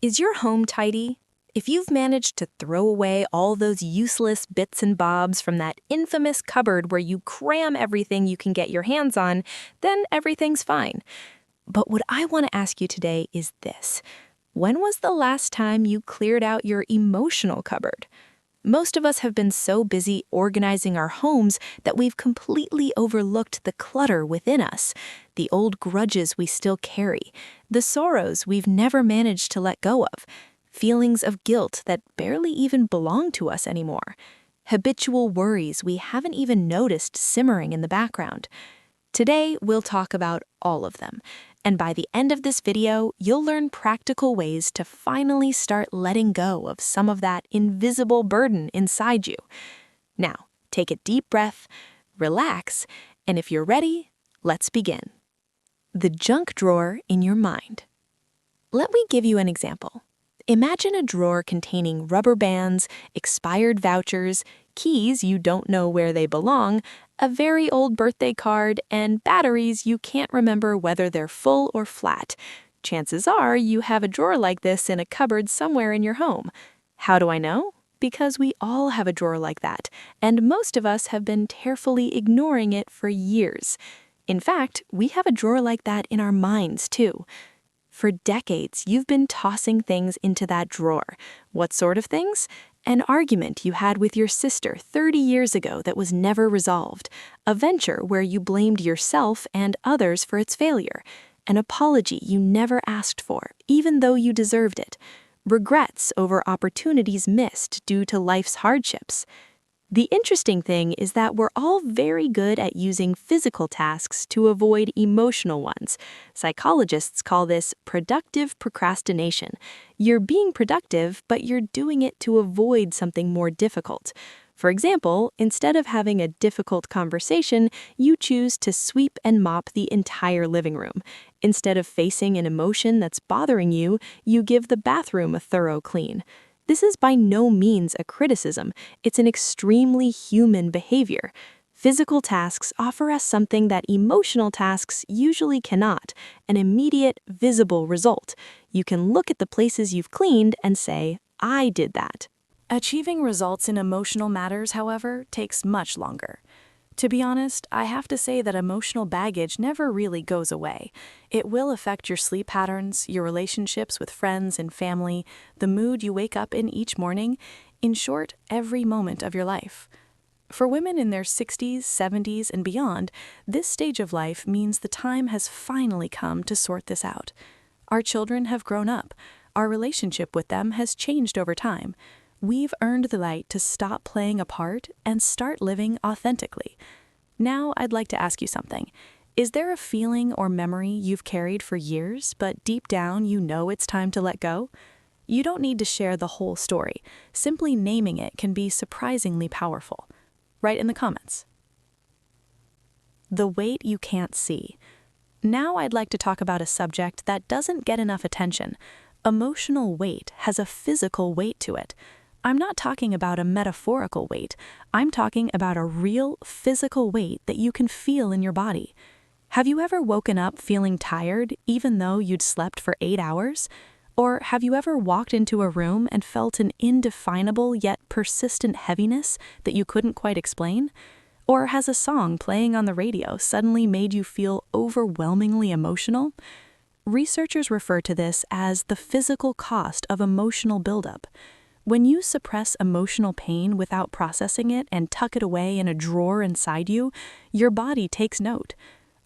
Is your home tidy? If you've managed to throw away all those useless bits and bobs from that infamous cupboard where you cram everything you can get your hands on, then everything's fine. But what I want to ask you today is this. When was the last time you cleared out your emotional cupboard? Most of us have been so busy organizing our homes that we've completely overlooked the clutter within us, the old grudges we still carry, the sorrows we've never managed to let go of, feelings of guilt that barely even belong to us anymore, habitual worries we haven't even noticed simmering in the background. Today, we'll talk about all of them. And by the end of this video, you'll learn practical ways to finally start letting go of some of that invisible burden inside you. Now, take a deep breath, relax, and if you're ready, let's begin. The junk drawer in your mind. Let me give you an example. Imagine a drawer containing rubber bands, expired vouchers, keys you don't know where they belong, a very old birthday card, and batteries you can't remember whether they're full or flat. Chances are you have a drawer like this in a cupboard somewhere in your home. How do I know? Because we all have a drawer like that, and most of us have been carefully ignoring it for years. In fact, we have a drawer like that in our minds, too. For decades, you've been tossing things into that drawer. What sort of things? An argument you had with your sister 30 years ago that was never resolved. A venture where you blamed yourself and others for its failure. An apology you never asked for, even though you deserved it. Regrets over opportunities missed due to life's hardships. The interesting thing is that we're all very good at using physical tasks to avoid emotional ones. Psychologists call this productive procrastination. You're being productive, but you're doing it to avoid something more difficult. For example, instead of having a difficult conversation, you choose to sweep and mop the entire living room. Instead of facing an emotion that's bothering you, you give the bathroom a thorough clean. This is by no means a criticism. It's an extremely human behavior. Physical tasks offer us something that emotional tasks usually cannot, an immediate, visible result. You can look at the places you've cleaned and say, I did that. Achieving results in emotional matters, however, takes much longer. To be honest, I have to say that emotional baggage never really goes away. It will affect your sleep patterns, your relationships with friends and family, the mood you wake up in each morning, in short, every moment of your life. For women in their 60s, 70s, and beyond, this stage of life means the time has finally come to sort this out. Our children have grown up. Our relationship with them has changed over time. We've earned the right to stop playing a part and start living authentically. Now I'd like to ask you something. Is there a feeling or memory you've carried for years, but deep down you know it's time to let go? You don't need to share the whole story. Simply naming it can be surprisingly powerful. Write in the comments. The weight you can't see. Now I'd like to talk about a subject that doesn't get enough attention. Emotional weight has a physical weight to it. I'm not talking about a metaphorical weight. I'm talking about a real physical weight that you can feel in your body. Have you ever woken up feeling tired even though you'd slept for 8 hours? Or have you ever walked into a room and felt an indefinable yet persistent heaviness that you couldn't quite explain? Or has a song playing on the radio suddenly made you feel overwhelmingly emotional? Researchers refer to this as the physical cost of emotional buildup. When you suppress emotional pain without processing it and tuck it away in a drawer inside you, your body takes note.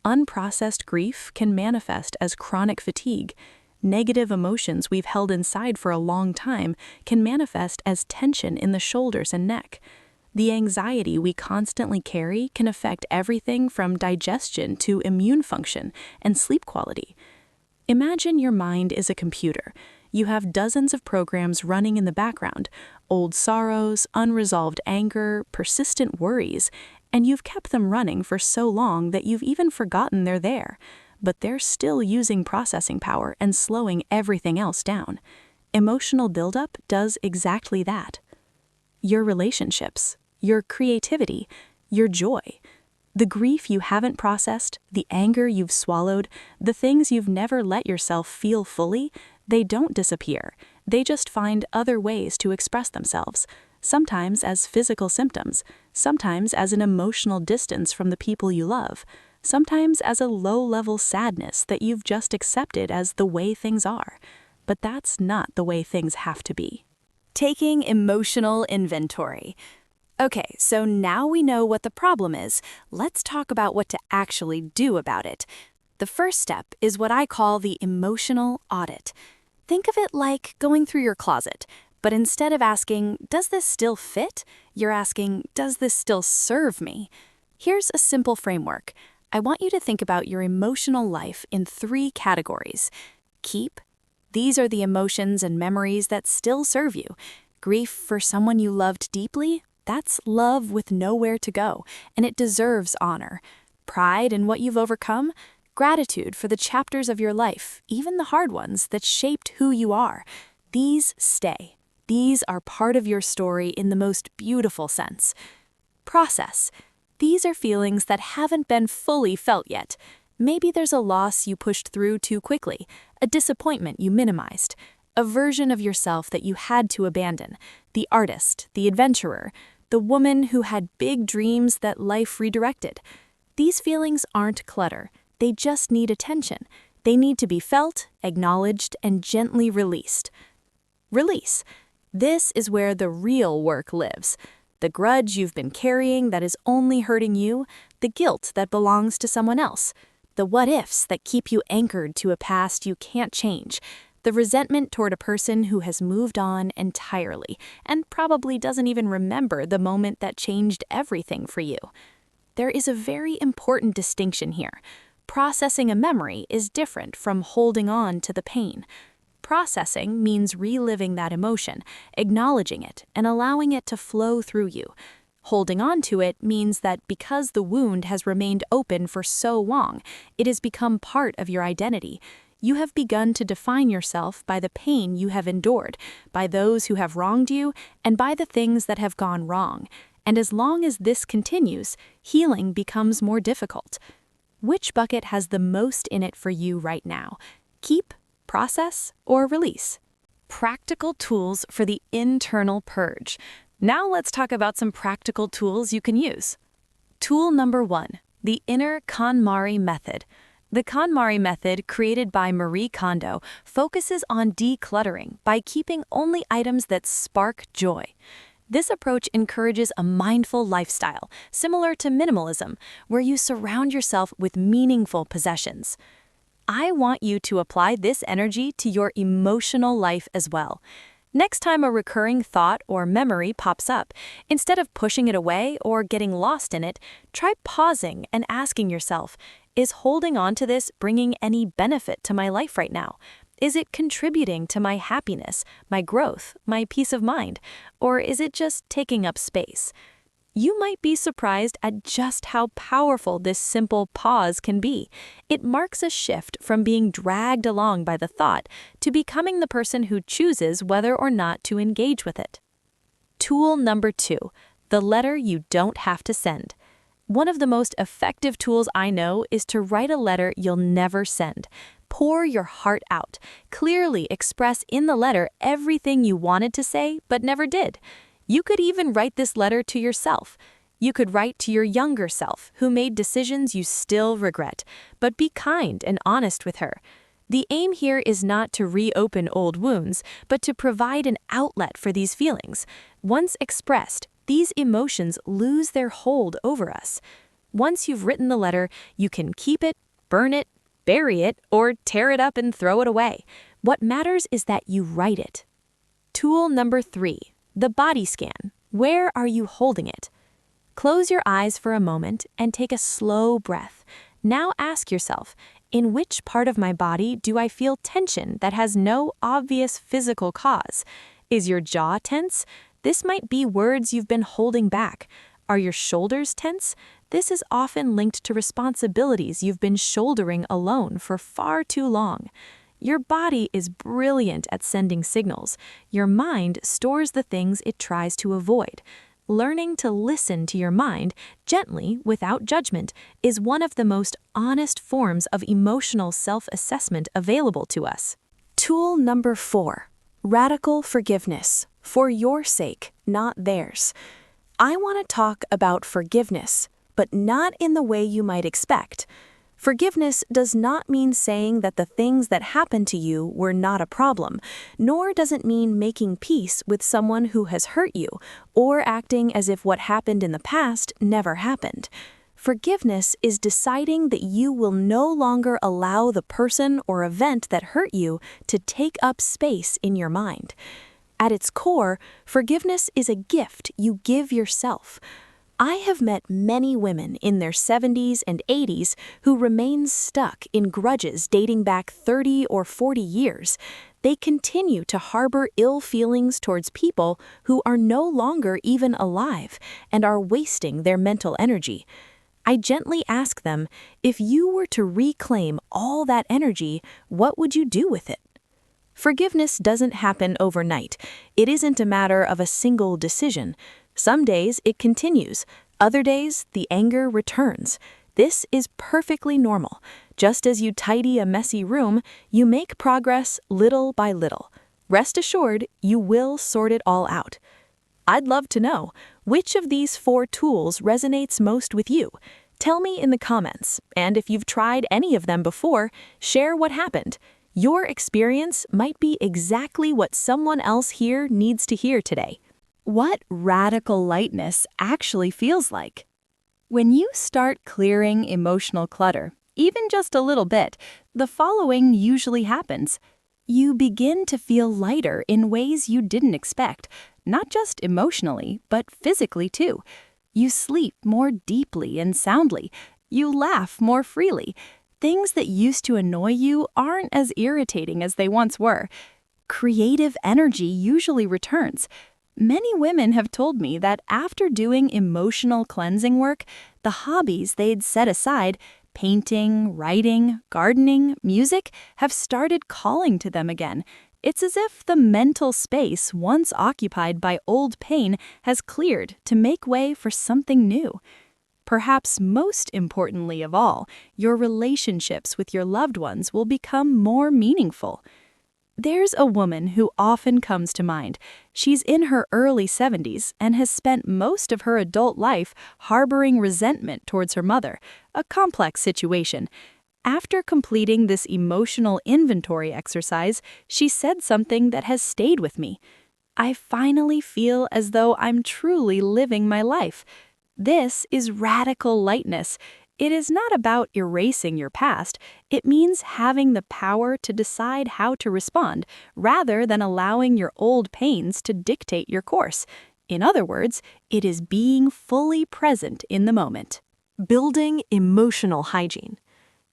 Unprocessed grief can manifest as chronic fatigue. Negative emotions we've held inside for a long time can manifest as tension in the shoulders and neck. The anxiety we constantly carry can affect everything from digestion to immune function and sleep quality. Imagine your mind is a computer. You have dozens of programs running in the background, old sorrows, unresolved anger, persistent worries, and you've kept them running for so long that you've even forgotten they're there. But they're still using processing power and slowing everything else down. Emotional buildup does exactly that. Your relationships, your creativity, your joy. The grief you haven't processed, the anger you've swallowed, the things you've never let yourself feel fully, They don't disappear. They just find other ways to express themselves, sometimes as physical symptoms, sometimes as an emotional distance from the people you love, sometimes as a low-level sadness that you've just accepted as the way things are. But that's not the way things have to be. Taking emotional inventory. Okay, so now we know what the problem is. Let's talk about what to actually do about it. The first step is what I call the emotional audit. Think of it like going through your closet, but instead of asking, does this still fit? You're asking, does this still serve me? Here's a simple framework. I want you to think about your emotional life in 3 categories. Keep. These are the emotions and memories that still serve you. Grief for someone you loved deeply? That's love with nowhere to go, and it deserves honor. Pride in what you've overcome? Gratitude for the chapters of your life, even the hard ones, that shaped who you are. These stay. These are part of your story in the most beautiful sense. Process. These are feelings that haven't been fully felt yet. Maybe there's a loss you pushed through too quickly, a disappointment you minimized, a version of yourself that you had to abandon, the artist, the adventurer, the woman who had big dreams that life redirected. These feelings aren't clutter. They just need attention. They need to be felt, acknowledged, and gently released. Release. This is where the real work lives. The grudge you've been carrying that is only hurting you, the guilt that belongs to someone else, the what-ifs that keep you anchored to a past you can't change, the resentment toward a person who has moved on entirely and probably doesn't even remember the moment that changed everything for you. There is a very important distinction here. Processing a memory is different from holding on to the pain. Processing means reliving that emotion, acknowledging it, and allowing it to flow through you. Holding on to it means that because the wound has remained open for so long, it has become part of your identity. You have begun to define yourself by the pain you have endured, by those who have wronged you, and by the things that have gone wrong. And as long as this continues, healing becomes more difficult. Which bucket has the most in it for you right now? Keep, process, or release? Practical tools for the internal purge. Now let's talk about some practical tools you can use. Tool number 1, the inner KonMari method. The KonMari method, created by Marie Kondo, focuses on decluttering by keeping only items that spark joy. This approach encourages a mindful lifestyle, similar to minimalism, where you surround yourself with meaningful possessions. I want you to apply this energy to your emotional life as well. Next time a recurring thought or memory pops up, instead of pushing it away or getting lost in it, try pausing and asking yourself, is holding on to this bringing any benefit to my life right now? Is it contributing to my happiness, my growth, my peace of mind, or is it just taking up space? You might be surprised at just how powerful this simple pause can be. It marks a shift from being dragged along by the thought to becoming the person who chooses whether or not to engage with it. Tool number 2, the letter you don't have to send. One of the most effective tools I know is to write a letter you'll never send. Pour your heart out. Clearly express in the letter everything you wanted to say but never did. You could even write this letter to yourself. You could write to your younger self who made decisions you still regret, but be kind and honest with her. The aim here is not to reopen old wounds, but to provide an outlet for these feelings. Once expressed, these emotions lose their hold over us. Once you've written the letter, you can keep it, burn it, bury it, or tear it up and throw it away. What matters is that you write it. Tool number 3, the body scan. Where are you holding it? Close your eyes for a moment and take a slow breath. Now ask yourself, in which part of my body do I feel tension that has no obvious physical cause? Is your jaw tense? This might be words you've been holding back. Are your shoulders tense? This is often linked to responsibilities you've been shouldering alone for far too long. Your body is brilliant at sending signals. Your mind stores the things it tries to avoid. Learning to listen to your mind, gently, without judgment, is one of the most honest forms of emotional self-assessment available to us. Tool number 4, radical forgiveness, for your sake, not theirs. I want to talk about forgiveness, but not in the way you might expect. Forgiveness does not mean saying that the things that happened to you were not a problem, nor does it mean making peace with someone who has hurt you, or acting as if what happened in the past never happened. Forgiveness is deciding that you will no longer allow the person or event that hurt you to take up space in your mind. At its core, forgiveness is a gift you give yourself. I have met many women in their 70s and 80s who remain stuck in grudges dating back 30 or 40 years. They continue to harbor ill feelings towards people who are no longer even alive and are wasting their mental energy. I gently ask them, if you were to reclaim all that energy, what would you do with it? Forgiveness doesn't happen overnight. It isn't a matter of a single decision. Some days it continues. Other days, the anger returns. This is perfectly normal. Just as you tidy a messy room, you make progress little by little. Rest assured, you will sort it all out. I'd love to know, which of these 4 tools resonates most with you? Tell me in the comments, and if you've tried any of them before, share what happened. Your experience might be exactly what someone else here needs to hear today. What radical lightness actually feels like. When you start clearing emotional clutter, even just a little bit, the following usually happens. You begin to feel lighter in ways you didn't expect, not just emotionally, but physically too. You sleep more deeply and soundly. You laugh more freely. Things that used to annoy you aren't as irritating as they once were. Creative energy usually returns. Many women have told me that after doing emotional cleansing work, the hobbies they'd set aside, painting, writing, gardening, music, have started calling to them again. It's as if the mental space once occupied by old pain has cleared to make way for something new. Perhaps most importantly of all, your relationships with your loved ones will become more meaningful. There's a woman who often comes to mind. She's in her early 70s and has spent most of her adult life harboring resentment towards her mother, a complex situation. After completing this emotional inventory exercise, she said something that has stayed with me. I finally feel as though I'm truly living my life. This is radical lightness. It is not about erasing your past. It means having the power to decide how to respond, rather than allowing your old pains to dictate your course. In other words, it is being fully present in the moment. Building emotional hygiene.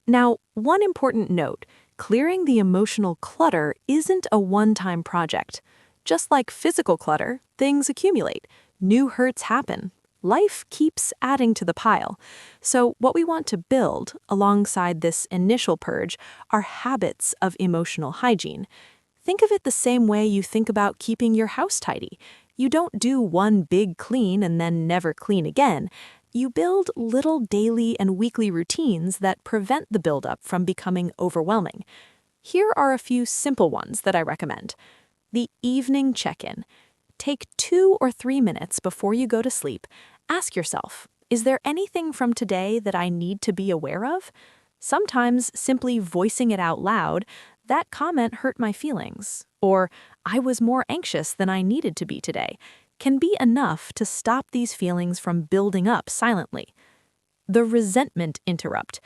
Now, one important note, clearing the emotional clutter isn't a one-time project. Just like physical clutter, things accumulate. New hurts happen. Life keeps adding to the pile. So what we want to build, alongside this initial purge, are habits of emotional hygiene. Think of it the same way you think about keeping your house tidy. You don't do one big clean and then never clean again. You build little daily and weekly routines that prevent the buildup from becoming overwhelming. Here are a few simple ones that I recommend. The evening check-in. Take 2 or 3 minutes before you go to sleep. Ask yourself, is there anything from today that I need to be aware of? Sometimes simply voicing it out loud, that comment hurt my feelings, or I was more anxious than I needed to be today, can be enough to stop these feelings from building up silently. The resentment interrupt.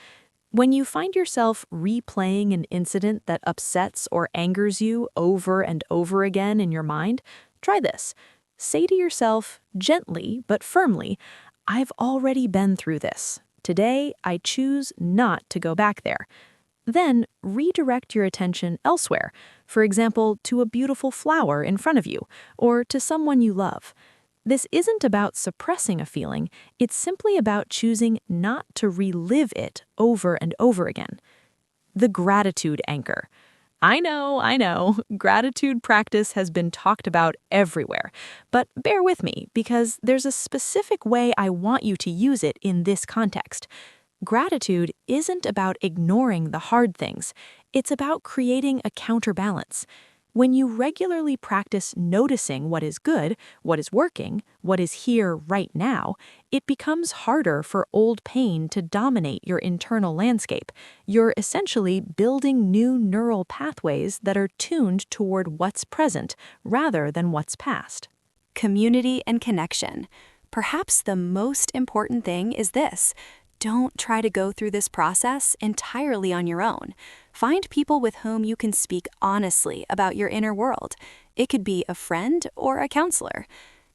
When you find yourself replaying an incident that upsets or angers you over and over again in your mind, try this. Say to yourself, gently but firmly, I've already been through this. Today, I choose not to go back there. Then, redirect your attention elsewhere, for example, to a beautiful flower in front of you, or to someone you love. This isn't about suppressing a feeling, it's simply about choosing not to relive it over and over again. The gratitude anchor. I know, gratitude practice has been talked about everywhere, but bear with me because there's a specific way I want you to use it in this context. Gratitude isn't about ignoring the hard things, it's about creating a counterbalance. When you regularly practice noticing what is good, what is working, what is here right now, it becomes harder for old pain to dominate your internal landscape. You're essentially building new neural pathways that are tuned toward what's present rather than what's past. Community and connection. Perhaps the most important thing is this: don't try to go through this process entirely on your own. Find people with whom you can speak honestly about your inner world. It could be a friend or a counselor.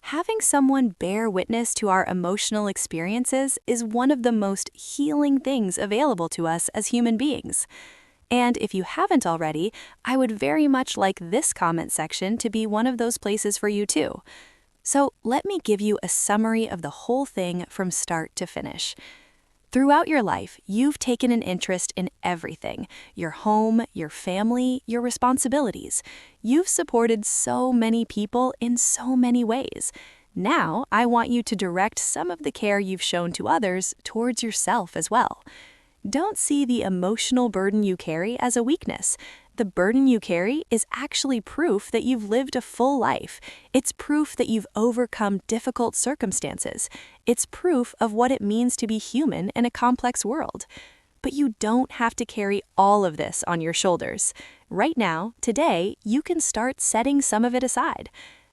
Having someone bear witness to our emotional experiences is one of the most healing things available to us as human beings. And if you haven't already, I would very much like this comment section to be one of those places for you too. So let me give you a summary of the whole thing from start to finish. Throughout your life, you've taken an interest in everything: your home, your family, your responsibilities. You've supported so many people in so many ways. Now, I want you to direct some of the care you've shown to others towards yourself as well. Don't see the emotional burden you carry as a weakness. The burden you carry is actually proof that you've lived a full life. It's proof that you've overcome difficult circumstances. It's proof of what it means to be human in a complex world. But you don't have to carry all of this on your shoulders. Right now, today, you can start setting some of it aside.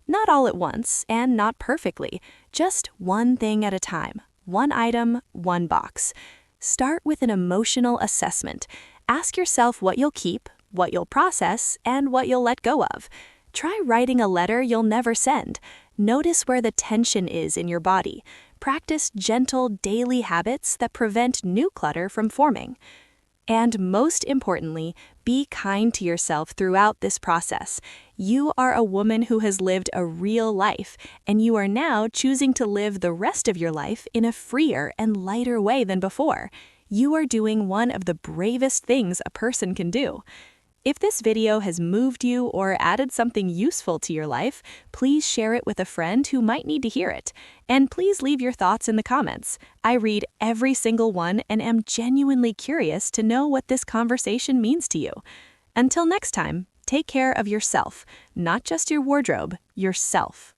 Not all at once, and not perfectly. Just one thing at a time. One item, one box. Start with an emotional assessment. Ask yourself what you'll keep, what you'll process, and what you'll let go of. Try writing a letter you'll never send. Notice where the tension is in your body. Practice gentle daily habits that prevent new clutter from forming. And most importantly, be kind to yourself throughout this process. You are a woman who has lived a real life, and you are now choosing to live the rest of your life in a freer and lighter way than before. You are doing one of the bravest things a person can do. If this video has moved you or added something useful to your life, please share it with a friend who might need to hear it. And please leave your thoughts in the comments. I read every single one and am genuinely curious to know what this conversation means to you. Until next time, take care of yourself, not just your wardrobe, yourself.